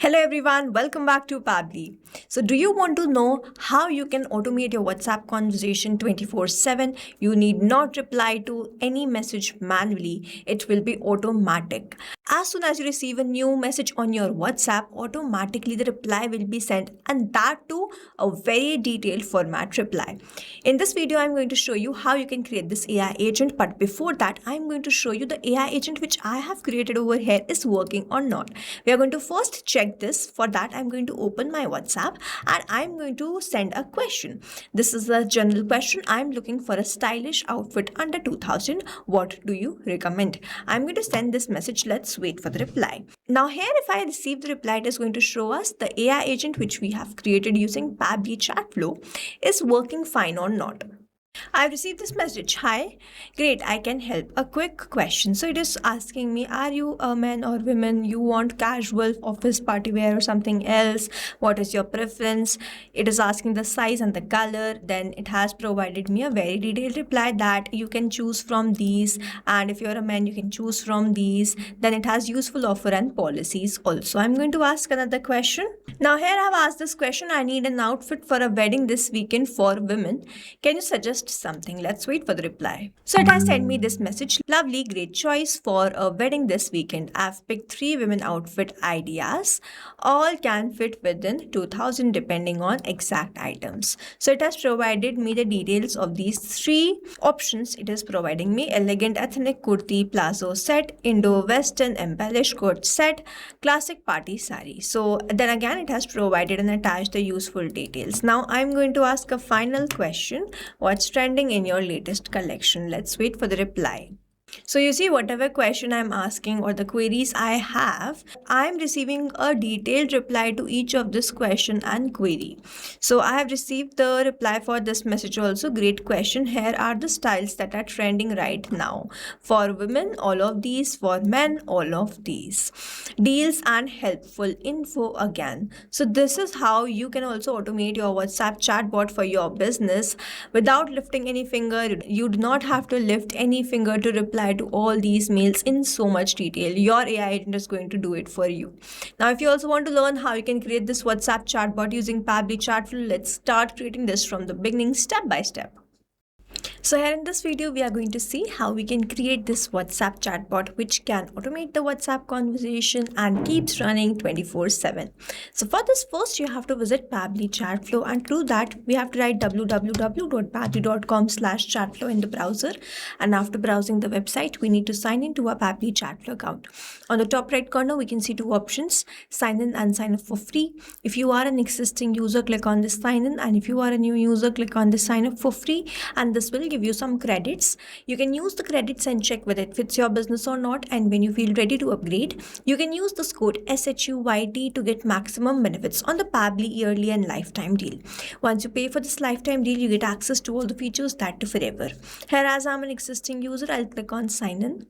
Hello everyone, welcome back to Pabbly. So do you want to know how you can automate your WhatsApp conversation 24/7? You need not reply to any message manually. It will be automatic. As soon as you receive a new message on your WhatsApp, automatically the reply will be sent, and that too a very detailed format reply. In this video, I'm going to show you how you can create this AI agent, but before that, I'm going to show you the AI agent which I have created over here is working or not. We are going to first check this. For that, I'm going to open my WhatsApp and I'm going to send a question. This is a general question. I'm looking for a stylish outfit under 2000. What do you recommend? I'm going to send this message. Let's wait for the reply. Now here, if I receive the reply, it is going to show us the AI agent which we have created using Pabbly Chatflow is working fine or not. I've received this message. Hi, great, I can help. A quick question. So it is asking me, are you a man or woman? You want casual office party wear or something else? What is your preference? It is asking the size and the color. Then it has provided me a very detailed reply that you can choose from these. And if you're a man, you can choose from these. Then it has useful offer and policies also. I'm going to ask another question. Now here I've asked this question. I need an outfit for a wedding this weekend for women. Can you suggest something? Let's wait for the reply. So it has sent me this message. Lovely, great choice for a wedding this weekend. I've picked 3 women outfit ideas. All can fit within 2000 depending on exact items. So it has provided me the details of these 3 options. It is providing me elegant ethnic kurti plazo set, Indo-Western embellished coat set, classic party sari. So then again it has provided and attached the useful details. Now I'm going to ask a final question. What's trending in your latest collection? Let's wait for the reply. So you see, whatever question I'm asking or the queries I have, I'm receiving a detailed reply to each of this question and query. So I have received the reply for this message also. Great question. Here are the styles that are trending right now. For women, all of these. For men, all of these. Deals and helpful info again. So this is how you can also automate your WhatsApp chatbot for your business without lifting any finger. You do not have to lift any finger to reply to all these mails in so much detail. Your AI agent is going to do it for you. Now, if you also want to learn how you can create this WhatsApp chatbot using Pabbly Chatflow, let's start creating this from the beginning, step by step. So here in this video, we are going to see how we can create this WhatsApp chatbot which can automate the WhatsApp conversation and keeps running 24/7. So for this, first you have to visit Pabbly Chatflow, and to do that we have to write www.pabbly.com/chatflow in the browser, and after browsing the website we need to sign in to our Pabbly Chatflow account. On the top right corner we can see 2 options: sign in and sign up for free. If you are an existing user, click on this sign in, and if you are a new user, click on this sign up for free, and this will give you some credits. You can use the credits and check whether it fits your business or not, and when you feel ready to upgrade, you can use this code SHUYT to get maximum benefits on the Pabbly yearly and lifetime deal. Once you pay for this lifetime deal, you get access to all the features that to forever. Here, as I'm an existing user, I'll click on sign in.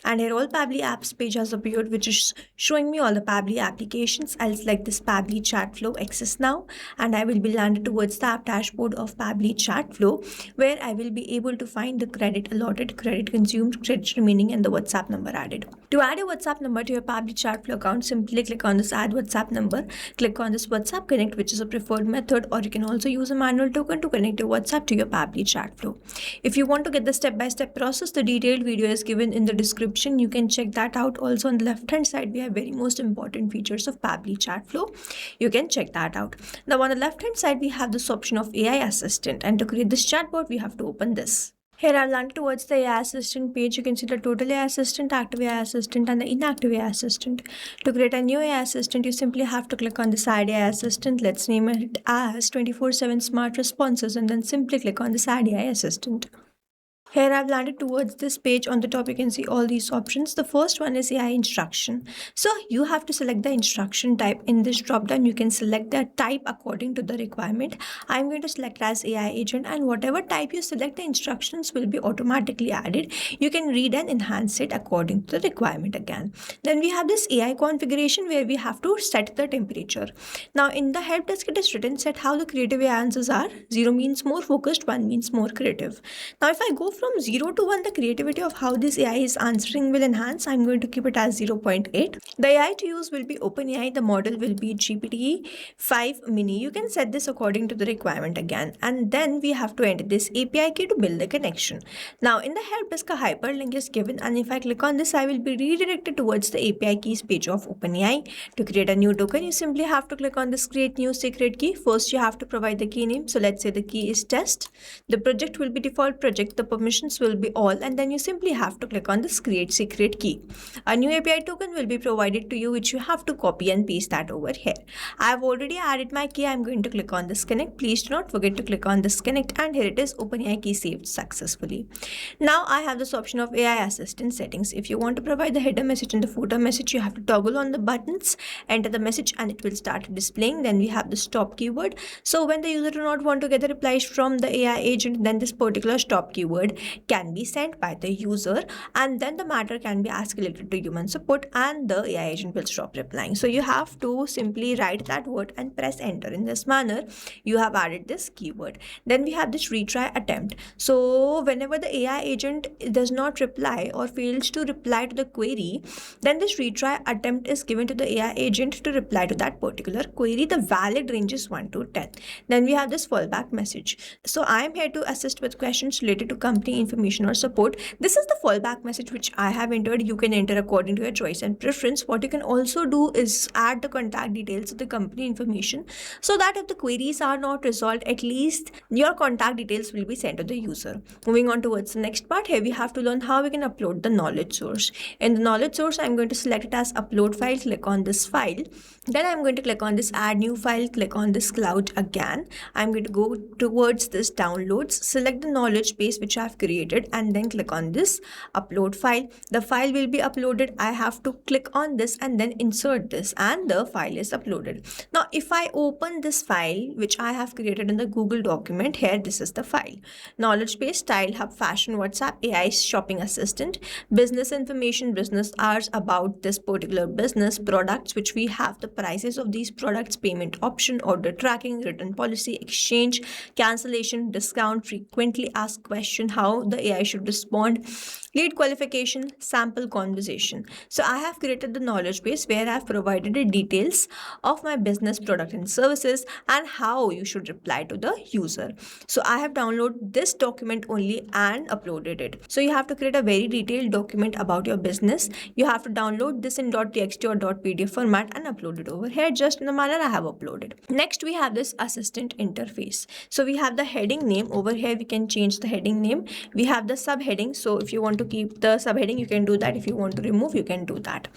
And here all Pabbly apps page has appeared, which is showing me all the Pabbly applications. I'll select this Pabbly Chatflow access now, and I will be landed towards the app dashboard of Pabbly Chatflow, where I will be able to find the credit allotted, credit consumed, credit remaining, and the WhatsApp number added. To add a WhatsApp number to your Pabbly Chatflow account, simply click on this add WhatsApp number, click on this WhatsApp connect, which is a preferred method, or you can also use a manual token to connect your WhatsApp to your Pabbly Chatflow. If you want to get the step-by-step process, the detailed video is given in the description. You can check that out. Also on the left hand side we have very most important features of Pabbly Chatflow. You can check that out. Now on the left hand side we have this option of AI assistant, and to create this chatbot we have to open this. Here I've landed towards the AI assistant page. You can see the total AI assistant, active AI assistant, and the inactive AI assistant. To create a new AI assistant, you simply have to click on this add AI assistant. Let's name it as 24/7 smart responses, and then simply click on this add AI assistant. Here I've landed towards this page. On the top you can see all these options. The first one is AI instruction. So you have to select the instruction type. In this drop down you can select the type according to the requirement. I'm going to select as AI agent, and whatever type you select, the instructions will be automatically added. You can read and enhance it according to the requirement again. Then we have this AI configuration where we have to set the temperature. Now in the help desk it is written, set how the creative AI answers are. 0 means more focused, 1 means more creative. Now if I go from 0 to 1, the creativity of how this AI is answering will enhance. I'm going to keep it as 0.8. The AI to use will be OpenAI. The model will be GPT-5 mini. You can set this according to the requirement again. And then we have to enter this API key to build the connection. Now in the help desk, a hyperlink is given, and if I click on this, I will be redirected towards the API keys page of OpenAI. To create a new token, you simply have to click on this create new secret key. First, you have to provide the key name. So let's say the key is test. The project will be default project. The permissions will be all, and then you simply have to click on this create secret key. A new API token will be provided to you, which you have to copy and paste that over here. I have already added my key. I'm going to click on this connect. Please do not forget to click on this connect, and here it is, OpenAI key saved successfully. Now I have this option of AI assistant settings. If you want to provide the header message and the footer message, you have to toggle on the buttons, enter the message, and it will start displaying. Then we have the stop keyword. So when the user do not want to get the replies from the AI agent, then this particular stop keyword can be sent by the user, and then the matter can be escalated to human support, and the AI agent will stop replying. So you have to simply write that word and press enter. In this manner, you have added this keyword. Then we have this retry attempt. So whenever the AI agent does not reply or fails to reply to the query, then this retry attempt is given to the AI agent to reply to that particular query. The valid range is 1 to 10. Then we have this fallback message. So I am here to assist with questions related to company information or support. This is the fallback message which I have entered. You can enter according to your choice and preference. What you can also do is add the contact details of the company information, so that if the queries are not resolved, at least your contact details will be sent to the user. Moving on towards the next part, here we have to learn how we can upload the knowledge source. In the knowledge source, I'm going to select it as upload file, click on this file. Then I'm going to click on this add new file, click on this cloud again. I'm going to go towards this downloads, select the knowledge base which I've created, and then click on this upload file. The file will be uploaded. I have to click on this and then insert this, and the file is uploaded. Now if I open this file which I have created in the Google document, here this is the file. Knowledge base, style hub, fashion, WhatsApp, AI shopping assistant, business information, business hours, about this particular business, products which we have the prices of these products, payment option, order tracking, return policy, exchange, cancellation, discount, frequently asked question, how the AI should respond, lead qualification, sample conversation. So I have created the knowledge base where I have provided the details of my business, product and services, and how you should reply to the user. So I have downloaded this document only and uploaded it. So you have to create a very detailed document about your business. You have to download this in .txt or .pdf format and upload it over here, just in the manner I have uploaded. Next, we have this assistant interface. So we have the heading name over here. We can change the heading name. We have the subheading. So if you want to keep the subheading, you can do that. If you want to remove, you can do that.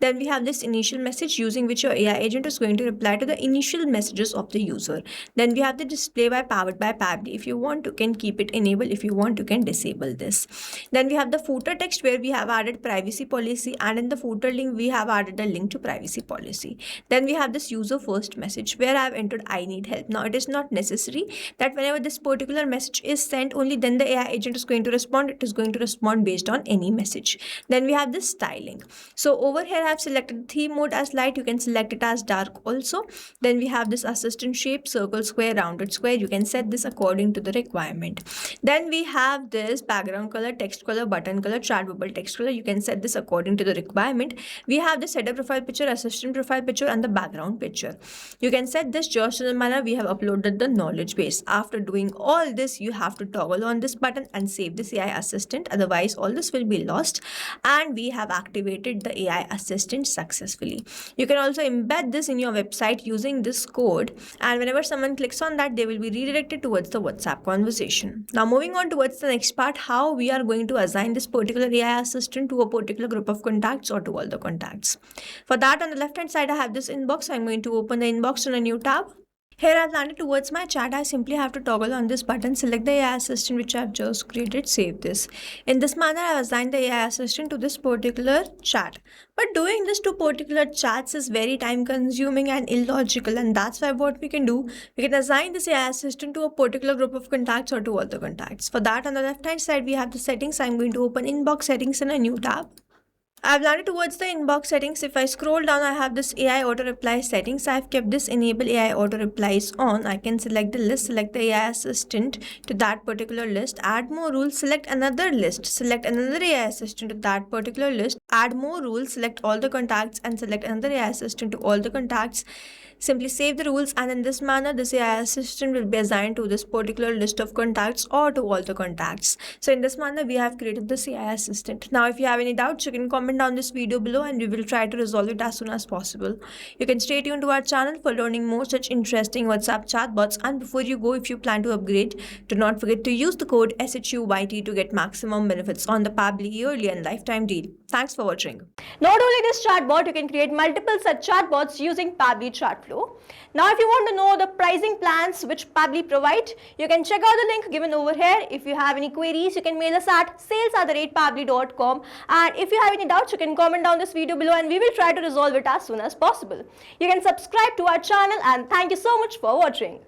Then we have this initial message, using which your AI agent is going to reply to the initial messages of the user. Then we have the display by powered by Pabbly. If you want, you can keep it enabled. If you want, you can disable this. Then we have the footer text where we have added privacy policy, and in the footer link we have added a link to privacy policy. Then we have this user first message where I have entered I need help. Now it is not necessary that whenever this particular message is sent, only then the AI agent is going to respond. It is going to respond based on any message. Then we have this styling. So over here I have selected theme mode as light. You can select it as dark also. Then we have this assistant shape, circle, square, rounded square. You can set this according to the requirement. Then we have this background color, text color, button color, chat bubble text color. You can set this according to the requirement. We have the header profile picture, assistant profile picture, and the background picture. You can set this just in the manner we have uploaded the knowledge base. After doing all this, you have to toggle on this button and save this AI assistant. Otherwise, all this will be lost. And we have activated the AI assistant successfully. You can also embed this in your website using this code, and whenever someone clicks on that, they will be redirected towards the WhatsApp conversation. Now moving on towards the next part, how we are going to assign this particular AI assistant to a particular group of contacts or to all the contacts. For that, on the left hand side I have this inbox. I'm going to open the inbox in a new tab. Here I've landed towards my chat. I simply have to toggle on this button, select the AI assistant which I've just created, save this. In this manner, I've assigned the AI assistant to this particular chat. But doing this to particular chats is very time consuming and illogical, and that's why what we can do, we can assign this AI assistant to a particular group of contacts or to all the contacts. For that, on the left hand side, we have the settings. I'm going to open inbox settings in a new tab. I've landed towards the inbox settings. If I scroll down, I have this AI auto reply settings. I've kept this enable AI auto replies on. I can select the list, select the AI assistant to that particular list, add more rules, select another list, select another AI assistant to that particular list, add more rules, select all the contacts and select another AI assistant to all the contacts. Simply save the rules, and in this manner this AI assistant will be assigned to this particular list of contacts or to all the contacts. So in this manner we have created this AI assistant. Now if you have any doubts, you can comment down this video below and we will try to resolve it as soon as possible. You can stay tuned to our channel for learning more such interesting WhatsApp chatbots, and before you go, if you plan to upgrade, do not forget to use the code SHUYT to get maximum benefits on the Pabbly yearly and lifetime deal. Thanks for watching. Not only this chatbot, you can create multiple such chatbots using Pabbly Chatflow. Now if you want to know the pricing plans which Pabbly provide, you can check out the link given over here. If you have any queries, you can mail us at sales@pabbly.com, and if you have any doubts, you can comment down this video below and we will try to resolve it as soon as possible. You can subscribe to our channel, and thank you so much for watching.